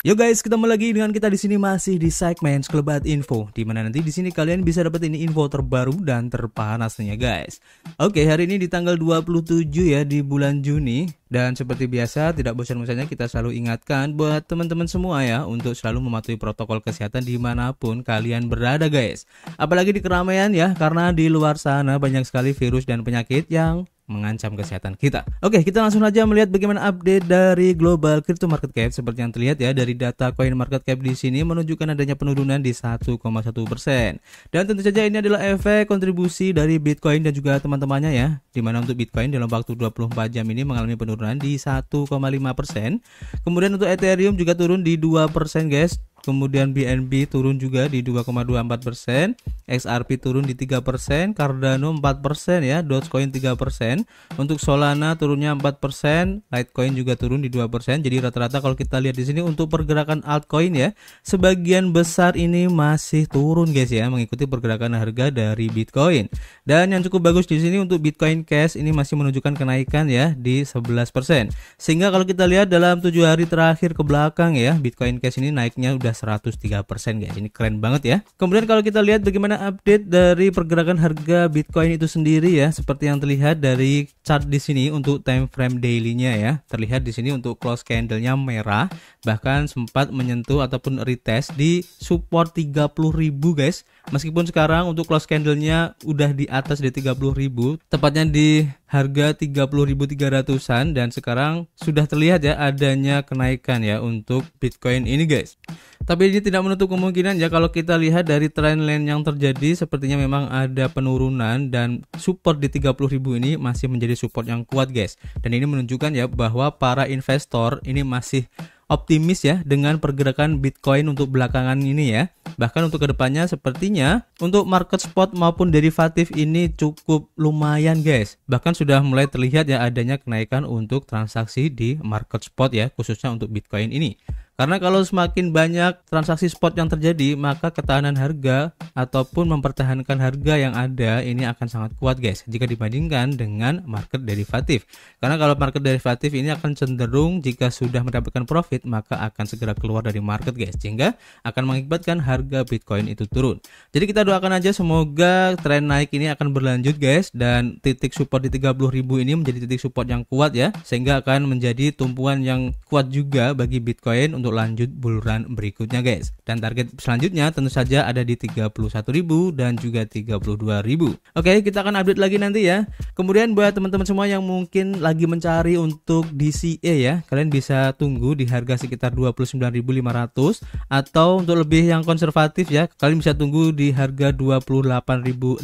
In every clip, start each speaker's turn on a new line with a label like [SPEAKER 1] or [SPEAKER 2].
[SPEAKER 1] Yo guys, ketemu lagi dengan kita di sini masih di segmen Sekelebat Info, di mana nanti di sini kalian bisa dapat ini info terbaru dan terpanasnya guys. Oke, hari ini di tanggal 27 ya di bulan Juni, dan seperti biasa tidak bosan-bosannya kita selalu ingatkan buat teman-teman semua ya untuk selalu mematuhi protokol kesehatan dimanapun kalian berada guys. Apalagi di keramaian ya, karena di luar sana banyak sekali virus dan penyakit yang mengancam kesehatan kita. Oke, kita langsung aja melihat bagaimana update dari global crypto market cap. Seperti yang terlihat ya dari data coin market cap di sini menunjukkan adanya penurunan di 1,1%. Dan tentu saja ini adalah efek kontribusi dari Bitcoin dan juga teman-temannya ya. Dimana untuk Bitcoin dalam waktu 24 jam ini mengalami penurunan di 1,5%. Kemudian untuk Ethereum juga turun di 2% guys. Kemudian BNB turun juga di 2,24%, XRP turun di 3%, Cardano 4% ya, Dogecoin 3%. Untuk Solana turunnya 4%, Litecoin juga turun di 2%. Jadi rata-rata kalau kita lihat di sini untuk pergerakan altcoin ya, sebagian besar ini masih turun guys ya, mengikuti pergerakan harga dari Bitcoin. Dan yang cukup bagus di sini untuk Bitcoin Cash ini masih menunjukkan kenaikan ya di 11%. Sehingga kalau kita lihat dalam 7 hari terakhir ke belakang ya, Bitcoin Cash ini naiknya udah 103% guys. Ini keren banget ya. Kemudian kalau kita lihat bagaimana update dari pergerakan harga Bitcoin itu sendiri ya, seperti yang terlihat dari chart di sini untuk time frame daily-nya ya. Terlihat di sini untuk close candle-nya merah, bahkan sempat menyentuh ataupun retest di support 30.000 guys. Meskipun sekarang untuk close candle-nya udah di atas di 30.000, tepatnya di harga 30.300-an, dan sekarang sudah terlihat ya adanya kenaikan ya untuk Bitcoin ini guys. Tapi ini tidak menutup kemungkinan ya kalau kita lihat dari trendline yang terjadi, sepertinya memang ada penurunan dan support di 30.000 ini masih menjadi support yang kuat guys. Dan ini menunjukkan ya bahwa para investor ini masih optimis ya dengan pergerakan Bitcoin untuk belakangan ini ya. Bahkan untuk kedepannya sepertinya untuk market spot maupun derivatif ini cukup lumayan guys. Bahkan sudah mulai terlihat ya adanya kenaikan untuk transaksi di market spot ya, khususnya untuk Bitcoin ini. Karena kalau semakin banyak transaksi spot yang terjadi, maka ketahanan harga ataupun mempertahankan harga yang ada ini akan sangat kuat guys jika dibandingkan dengan market derivatif. Karena kalau market derivatif ini akan cenderung jika sudah mendapatkan profit maka akan segera keluar dari market guys, sehingga akan mengakibatkan harga Bitcoin itu turun. Jadi kita doakan aja semoga tren naik ini akan berlanjut guys, dan titik support di 30.000 ini menjadi titik support yang kuat ya, sehingga akan menjadi tumpuan yang kuat juga bagi Bitcoin untuk lanjut buluran berikutnya guys. Dan target selanjutnya tentu saja ada di 31.000 dan juga 32.000. Oke, kita akan update lagi nanti ya. Kemudian buat teman-teman semua yang mungkin lagi mencari untuk DCA ya, kalian bisa tunggu di harga sekitar 29.500, atau untuk lebih yang konservatif ya, kalian bisa tunggu di harga 28.500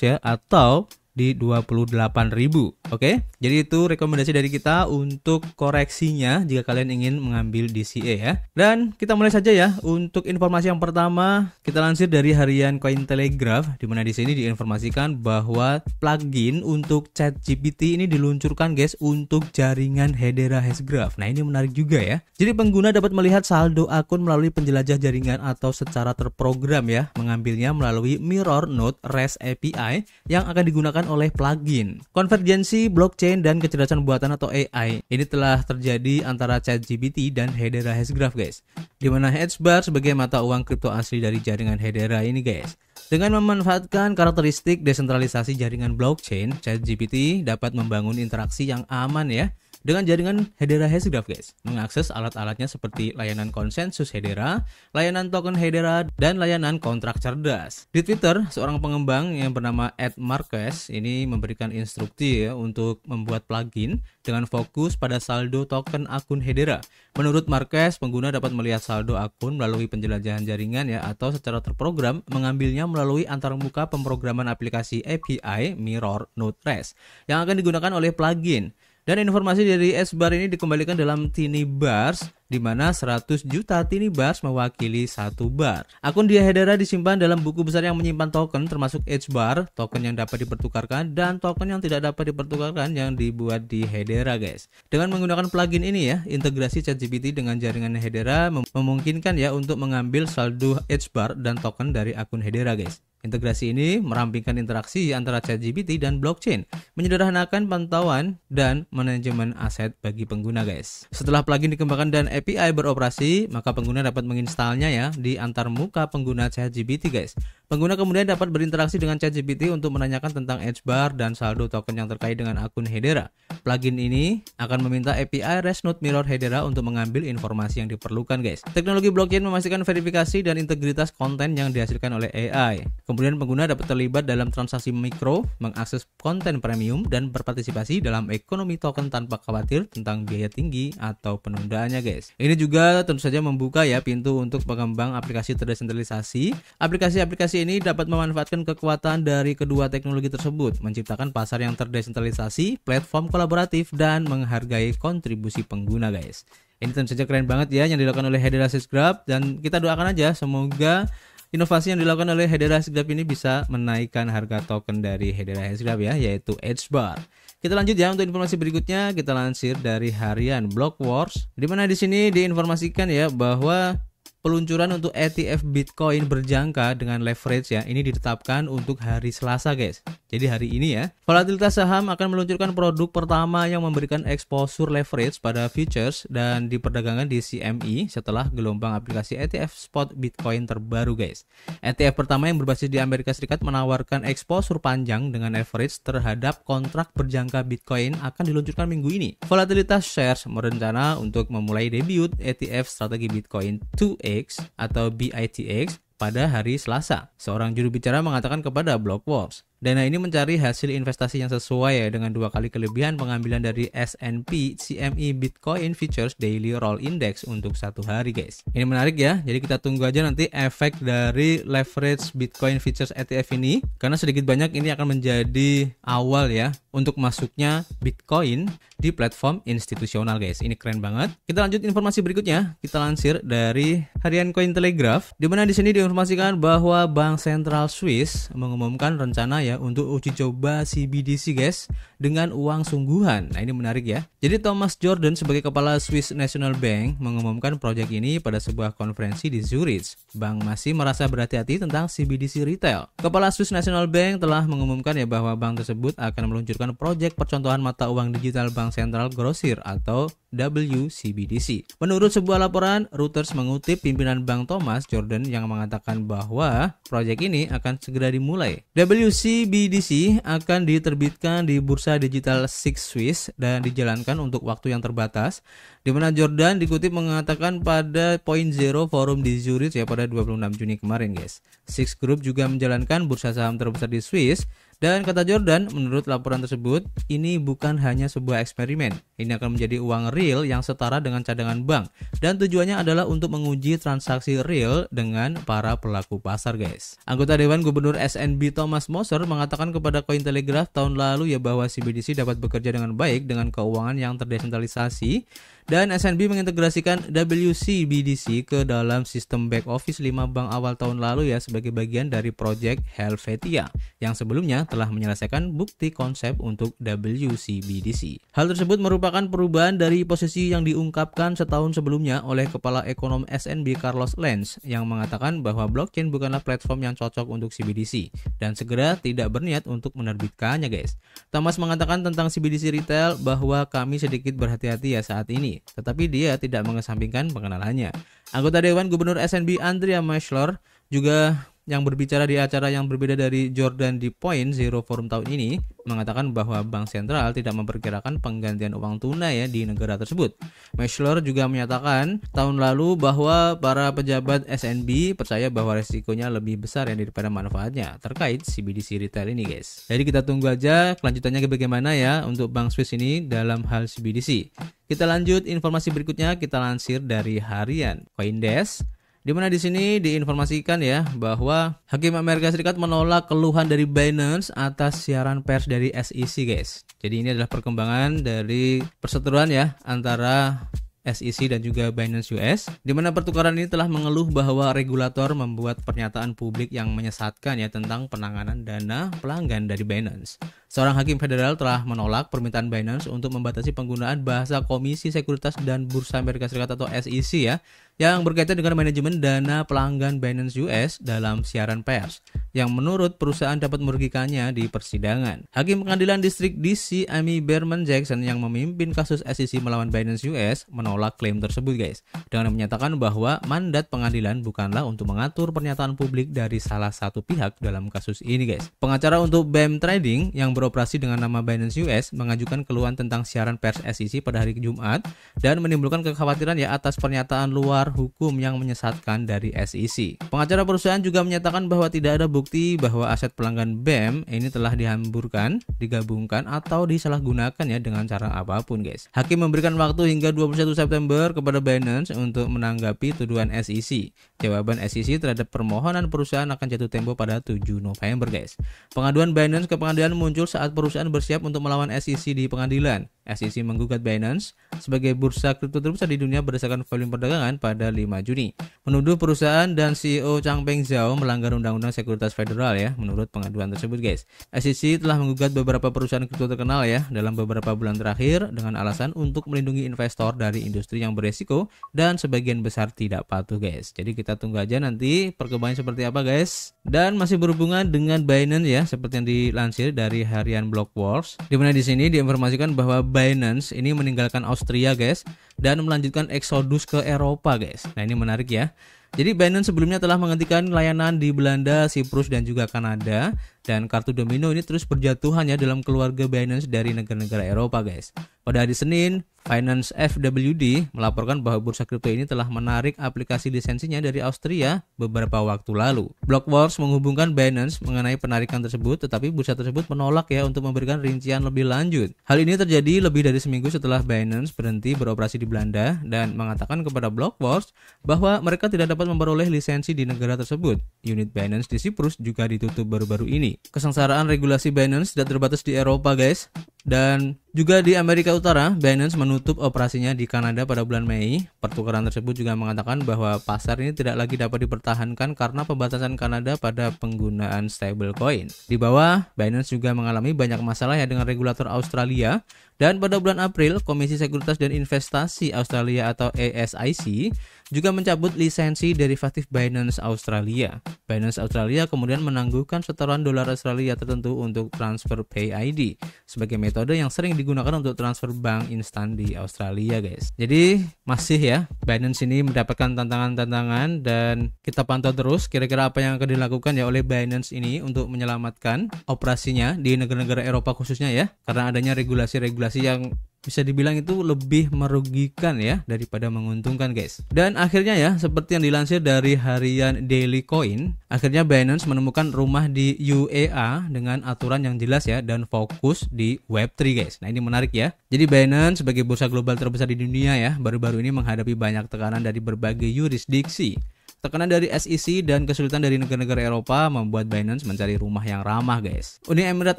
[SPEAKER 1] ya, atau di 28.000. Oke, jadi itu rekomendasi dari kita untuk koreksinya jika kalian ingin mengambil DCA ya. Dan kita mulai saja ya. Untuk informasi yang pertama, kita lansir dari harian Cointelegraph, di mana di sini diinformasikan bahwa plugin untuk ChatGPT ini diluncurkan guys untuk jaringan Hedera Hashgraph. Nah, ini menarik juga ya. Jadi pengguna dapat melihat saldo akun melalui penjelajah jaringan atau secara terprogram ya, mengambilnya melalui Mirror Node REST API yang akan digunakan oleh plugin. Konvergensi blockchain dan kecerdasan buatan atau AI ini telah terjadi antara ChatGPT dan Hedera Hashgraph guys, di mana Hashbar sebagai mata uang kripto asli dari jaringan Hedera ini guys. Dengan memanfaatkan karakteristik desentralisasi jaringan blockchain, ChatGPT dapat membangun interaksi yang aman ya dengan jaringan Hedera Hashgraph guys, mengakses alat-alatnya seperti layanan konsensus Hedera, layanan token Hedera, dan layanan kontrak cerdas. Di Twitter, seorang pengembang yang bernama Ed Marquez ini memberikan instruksi ya untuk membuat plugin dengan fokus pada saldo token akun Hedera. Menurut Marquez, pengguna dapat melihat saldo akun melalui penjelajahan jaringan ya, atau secara terprogram mengambilnya melalui antarmuka pemrograman aplikasi API Mirror Node REST yang akan digunakan oleh plugin. Dan informasi dari Hashbar ini dikembalikan dalam Tiny Bars, di mana 100 juta Tiny Bars mewakili 1 bar. Akun di Hedera disimpan dalam buku besar yang menyimpan token termasuk Hashbar, token yang dapat dipertukarkan, dan token yang tidak dapat dipertukarkan yang dibuat di Hedera guys. Dengan menggunakan plugin ini ya, integrasi ChatGPT dengan jaringan Hedera memungkinkan ya untuk mengambil saldo Hashbar dan token dari akun Hedera guys. Integrasi ini merampingkan interaksi antara ChatGPT dan blockchain, menyederhanakan pantauan dan manajemen aset bagi pengguna guys. Setelah plugin dikembangkan dan API beroperasi, maka pengguna dapat menginstalnya ya di antarmuka pengguna ChatGPT guys. Pengguna kemudian dapat berinteraksi dengan ChatGPT untuk menanyakan tentang edge bar dan saldo token yang terkait dengan akun Hedera. Plugin ini akan meminta API ResNode Mirror Hedera untuk mengambil informasi yang diperlukan guys. Teknologi blockchain memastikan verifikasi dan integritas konten yang dihasilkan oleh AI. Kemudian pengguna dapat terlibat dalam transaksi mikro, mengakses konten premium, dan berpartisipasi dalam ekonomi token tanpa khawatir tentang biaya tinggi atau penundaannya guys. Ini juga tentu saja membuka ya pintu untuk pengembang aplikasi terdesentralisasi. Aplikasi-aplikasi ini dapat memanfaatkan kekuatan dari kedua teknologi tersebut, menciptakan pasar yang terdesentralisasi, platform kolaboratif, dan menghargai kontribusi pengguna guys. Ini tentu saja keren banget ya yang dilakukan oleh Hedera Hashgraph, dan kita doakan aja semoga inovasi yang dilakukan oleh Hedera Hashgraph ini bisa menaikkan harga token dari Hedera Hashgraph ya, yaitu Edge Bar. Kita lanjut ya untuk informasi berikutnya, kita lansir dari harian Block Wars, di mana di sini diinformasikan ya bahwa peluncuran untuk ETF Bitcoin berjangka dengan leverage ya, ini ditetapkan untuk hari Selasa guys. Jadi hari ini ya, volatilitas saham akan meluncurkan produk pertama yang memberikan exposure leverage pada futures dan diperdagangkan di CME setelah gelombang aplikasi ETF spot Bitcoin terbaru guys. ETF pertama yang berbasis di Amerika Serikat menawarkan exposure panjang dengan leverage terhadap kontrak berjangka Bitcoin akan diluncurkan minggu ini. Volatilitas shares merencana untuk memulai debut ETF strategi Bitcoin 2X atau BITX pada hari Selasa. Seorang juru bicara mengatakan kepada Blockworks, dana ini mencari hasil investasi yang sesuai ya, dengan 2 kali kelebihan pengambilan dari S&P CME Bitcoin Futures Daily Roll Index untuk 1 hari guys. Ini menarik ya, jadi kita tunggu aja nanti efek dari leverage Bitcoin Futures ETF ini, karena sedikit banyak ini akan menjadi awal ya untuk masuknya Bitcoin di platform institusional guys. Ini keren banget. Kita lanjut informasi berikutnya, kita lansir dari harian Cointelegraph, di mana di sini diinformasikan bahwa Bank Sentral Swiss mengumumkan rencana ya untuk uji coba CBDC guys dengan uang sungguhan. Nah, ini menarik ya. Jadi Thomas Jordan sebagai kepala Swiss National Bank mengumumkan proyek ini pada sebuah konferensi di Zurich. Bank masih merasa berhati-hati tentang CBDC retail. Kepala Swiss National Bank telah mengumumkan ya bahwa bank tersebut akan meluncurkan proyek percontohan mata uang digital bank sentral grosir atau WCBDC. Menurut sebuah laporan, Reuters mengutip pimpinan Bank Thomas Jordan yang mengatakan bahwa proyek ini akan segera dimulai. WCBDC akan diterbitkan di Bursa Digital SIX Swiss dan dijalankan untuk waktu yang terbatas, di mana Jordan dikutip mengatakan pada Point Zero Forum di Zurich ya pada 26 Juni kemarin guys. SIX Group juga menjalankan bursa saham terbesar di Swiss. Dan kata Jordan, menurut laporan tersebut, ini bukan hanya sebuah eksperimen. Ini akan menjadi uang real yang setara dengan cadangan bank. Dan tujuannya adalah untuk menguji transaksi real dengan para pelaku pasar guys. Anggota Dewan Gubernur SNB Thomas Moser mengatakan kepada Cointelegraph tahun lalu ya bahwa CBDC dapat bekerja dengan baik dengan keuangan yang terdesentralisasi. Dan SNB mengintegrasikan WCBDC ke dalam sistem back office 5 bank awal tahun lalu ya sebagai bagian dari proyek Helvetia yang sebelumnya telah menyelesaikan bukti konsep untuk WCBDC. Hal tersebut merupakan perubahan dari posisi yang diungkapkan setahun sebelumnya oleh Kepala Ekonom SNB Carlos Lenz yang mengatakan bahwa blockchain bukanlah platform yang cocok untuk CBDC dan segera tidak berniat untuk menerbitkannya guys. Thomas mengatakan tentang CBDC retail bahwa kami sedikit berhati-hati ya saat ini, tetapi dia tidak mengesampingkan pengenalannya. Anggota Dewan Gubernur SNB Andrea Meschler juga yang berbicara di acara yang berbeda dari Jordan di Point Zero Forum tahun ini mengatakan bahwa bank sentral tidak memperkirakan penggantian uang tunai ya di negara tersebut. Meschler juga menyatakan tahun lalu bahwa para pejabat SNB percaya bahwa resikonya lebih besar ya daripada manfaatnya terkait CBDC retail ini guys. Jadi kita tunggu aja kelanjutannya bagaimana ya untuk Bank Swiss ini dalam hal CBDC. Kita lanjut informasi berikutnya, kita lansir dari harian Coindesk, di mana di sini diinformasikan ya bahwa Hakim Amerika Serikat menolak keluhan dari Binance atas siaran pers dari SEC guys. Jadi ini adalah perkembangan dari perseteruan ya antara SEC dan juga Binance US, di mana pertukaran ini telah mengeluh bahwa regulator membuat pernyataan publik yang menyesatkan ya tentang penanganan dana pelanggan dari Binance. Seorang hakim federal telah menolak permintaan Binance untuk membatasi penggunaan bahasa Komisi Sekuritas dan Bursa Amerika Serikat atau SEC ya yang berkaitan dengan manajemen dana pelanggan Binance US dalam siaran pers, yang menurut perusahaan dapat merugikannya di persidangan. Hakim Pengadilan Distrik DC Amy Berman Jackson yang memimpin kasus SEC melawan Binance US menolak klaim tersebut guys, dengan menyatakan bahwa mandat pengadilan bukanlah untuk mengatur pernyataan publik dari salah satu pihak dalam kasus ini guys. Pengacara untuk BEM Trading yang beroperasi dengan nama Binance US mengajukan keluhan tentang siaran pers SEC pada hari Jumat dan menimbulkan kekhawatiran ya atas pernyataan luar hukum yang menyesatkan dari SEC. Pengacara perusahaan juga menyatakan bahwa tidak ada bukti bahwa aset pelanggan BEM ini telah dihamburkan, digabungkan atau disalahgunakan ya dengan cara apapun guys. Hakim memberikan waktu hingga 21 September kepada Binance untuk menanggapi tuduhan SEC. Jawaban SEC terhadap permohonan perusahaan akan jatuh tempo pada 7 November guys. Pengaduan Binance ke pengadilan muncul saat perusahaan bersiap untuk melawan SEC di pengadilan. SEC menggugat Binance sebagai bursa kripto terbesar di dunia berdasarkan volume perdagangan pada 5 Juni. Menuduh perusahaan dan CEO Changpeng Zhao melanggar Undang-Undang Sekuritas Federal ya, menurut pengaduan tersebut guys. SEC telah menggugat beberapa perusahaan kripto terkenal ya dalam beberapa bulan terakhir dengan alasan untuk melindungi investor dari industri yang beresiko dan sebagian besar tidak patuh guys. Jadi kita tunggu aja nanti perkembangan seperti apa guys. Dan masih berhubungan dengan Binance ya, seperti yang dilansir dari harian Blockworks, di mana di sini diinformasikan bahwa Binance ini meninggalkan Austria guys dan melanjutkan eksodus ke Eropa guys. Nah ini menarik ya. Jadi Binance sebelumnya telah menghentikan layanan di Belanda, Siprus dan juga Kanada, dan kartu domino ini terus berjatuhan ya dalam keluarga Binance dari negara-negara Eropa guys. Pada hari Senin, Finance FWD melaporkan bahwa bursa kripto ini telah menarik aplikasi lisensinya dari Austria beberapa waktu lalu. Blockworks menghubungkan Binance mengenai penarikan tersebut, tetapi bursa tersebut menolak ya untuk memberikan rincian lebih lanjut. Hal ini terjadi lebih dari seminggu setelah Binance berhenti beroperasi di Belanda dan mengatakan kepada Blockworks bahwa mereka tidak dapat memperoleh lisensi di negara tersebut. Unit Binance di Siprus juga ditutup baru-baru ini. Kesengsaraan regulasi Binance tidak terbatas di Eropa guys. Dan juga di Amerika Utara, Binance menutup operasinya di Kanada pada bulan Mei. Pertukaran tersebut juga mengatakan bahwa pasar ini tidak lagi dapat dipertahankan karena pembatasan Kanada pada penggunaan stablecoin. Di bawah, Binance juga mengalami banyak masalah ya dengan regulator Australia. Dan pada bulan April, Komisi Sekuritas dan Investasi Australia atau ASIC juga mencabut lisensi derivatif Binance Australia. Binance Australia kemudian menangguhkan setoran dolar Australia tertentu untuk transfer Pay ID sebagai metode yang sering digunakan untuk transfer bank instan di Australia guys. Jadi masih ya, Binance ini mendapatkan tantangan-tantangan dan kita pantau terus kira-kira apa yang akan dilakukan ya oleh Binance ini untuk menyelamatkan operasinya di negara-negara Eropa khususnya ya, karena adanya regulasi-regulasi yang bisa dibilang itu lebih merugikan ya daripada menguntungkan guys. Dan akhirnya ya, seperti yang dilansir dari harian Daily Coin, akhirnya Binance menemukan rumah di UEA dengan aturan yang jelas ya dan fokus di Web3 guys. Nah ini menarik ya. Jadi Binance sebagai bursa global terbesar di dunia ya, baru-baru ini menghadapi banyak tekanan dari berbagai yurisdiksi. Tekanan dari SEC dan kesulitan dari negara-negara Eropa membuat Binance mencari rumah yang ramah guys. Uni Emirat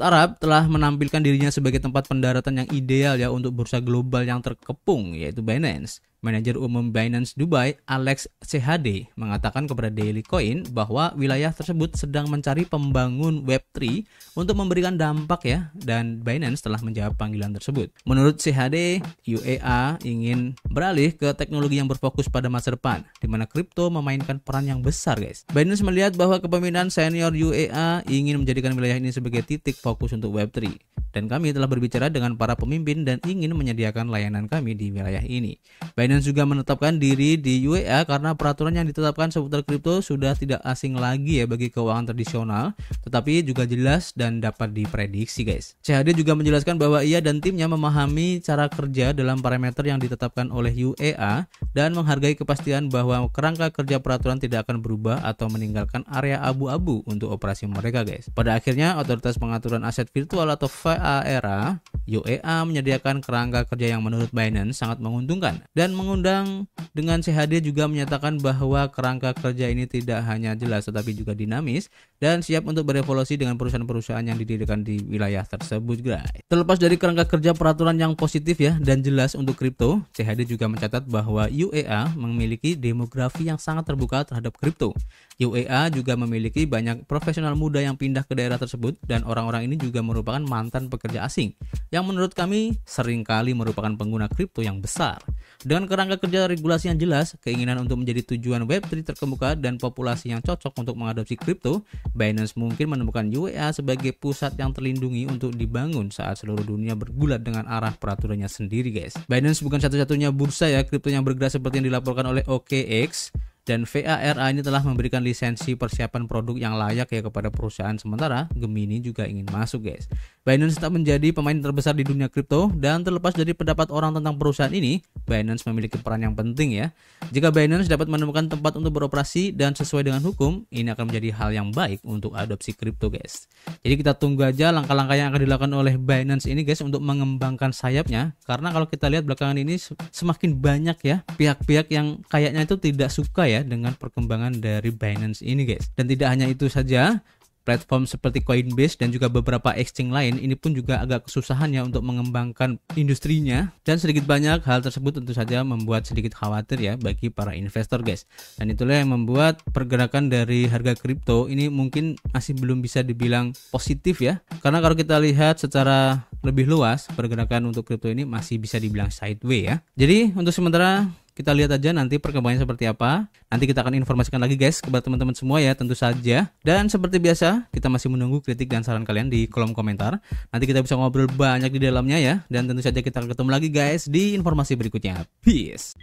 [SPEAKER 1] Arab telah menampilkan dirinya sebagai tempat pendaratan yang ideal ya untuk bursa global yang terkepung yaitu Binance. Manajer umum Binance Dubai, Alex CHD, mengatakan kepada Daily Coin bahwa wilayah tersebut sedang mencari pembangun Web3 untuk memberikan dampak ya, dan Binance telah menjawab panggilan tersebut. Menurut CHD, UEA ingin beralih ke teknologi yang berfokus pada masa depan, di mana kripto memainkan peran yang besar guys. Binance melihat bahwa kepemimpinan senior UEA ingin menjadikan wilayah ini sebagai titik fokus untuk Web3. Dan kami telah berbicara dengan para pemimpin dan ingin menyediakan layanan kami di wilayah ini. Binance juga menetapkan diri di UEA karena peraturan yang ditetapkan seputar kripto sudah tidak asing lagi ya bagi keuangan tradisional, tetapi juga jelas dan dapat diprediksi guys. CHD juga menjelaskan bahwa ia dan timnya memahami cara kerja dalam parameter yang ditetapkan oleh UEA dan menghargai kepastian bahwa kerangka kerja peraturan tidak akan berubah atau meninggalkan area abu-abu untuk operasi mereka guys. Pada akhirnya, Otoritas Pengaturan Aset Virtual atau VAERA, UEA menyediakan kerangka kerja yang menurut Binance sangat menguntungkan dan mengundang dengan CHD juga menyatakan bahwa kerangka kerja ini tidak hanya jelas tetapi juga dinamis dan siap untuk berevolusi dengan perusahaan-perusahaan yang didirikan di wilayah tersebut guys. Terlepas dari kerangka kerja peraturan yang positif ya dan jelas untuk kripto, CHD juga mencatat bahwa UEA memiliki demografi yang sangat terbuka terhadap kripto. UEA juga memiliki banyak profesional muda yang pindah ke daerah tersebut dan orang-orang ini juga merupakan mantan calon pekerja asing yang menurut kami seringkali merupakan pengguna kripto yang besar. Dengan kerangka kerja regulasi yang jelas, keinginan untuk menjadi tujuan Web3 terkemuka dan populasi yang cocok untuk mengadopsi kripto, Binance mungkin menemukan UEA sebagai pusat yang terlindungi untuk dibangun saat seluruh dunia bergulat dengan arah peraturannya sendiri, guys. Binance bukan satu-satunya bursa ya kripto yang bergerak seperti yang dilaporkan oleh OKX. Dan VARA ini telah memberikan lisensi persiapan produk yang layak ya kepada perusahaan, sementara Gemini juga ingin masuk, guys. Binance tetap menjadi pemain terbesar di dunia kripto, dan terlepas dari pendapat orang tentang perusahaan ini, Binance memiliki peran yang penting ya. Jika Binance dapat menemukan tempat untuk beroperasi dan sesuai dengan hukum, ini akan menjadi hal yang baik untuk adopsi kripto, guys. Jadi kita tunggu aja langkah-langkah yang akan dilakukan oleh Binance ini, guys, untuk mengembangkan sayapnya. Karena kalau kita lihat belakangan ini semakin banyak ya pihak-pihak yang kayaknya itu tidak suka ya dengan perkembangan dari Binance ini, guys. Dan tidak hanya itu saja, platform seperti Coinbase dan juga beberapa exchange lain ini pun juga agak kesusahan ya untuk mengembangkan industrinya, dan sedikit banyak hal tersebut tentu saja membuat sedikit khawatir ya bagi para investor, guys. Dan itulah yang membuat pergerakan dari harga kripto ini mungkin masih belum bisa dibilang positif ya, karena kalau kita lihat secara lebih luas pergerakan untuk kripto ini masih bisa dibilang sideways ya. Jadi untuk sementara kita lihat aja nanti perkembangannya seperti apa. Nanti kita akan informasikan lagi, guys, kepada teman-teman semua ya tentu saja. Dan seperti biasa, kita masih menunggu kritik dan saran kalian di kolom komentar. Nanti kita bisa ngobrol banyak di dalamnya ya. Dan tentu saja kita akan ketemu lagi, guys, di informasi berikutnya. Peace.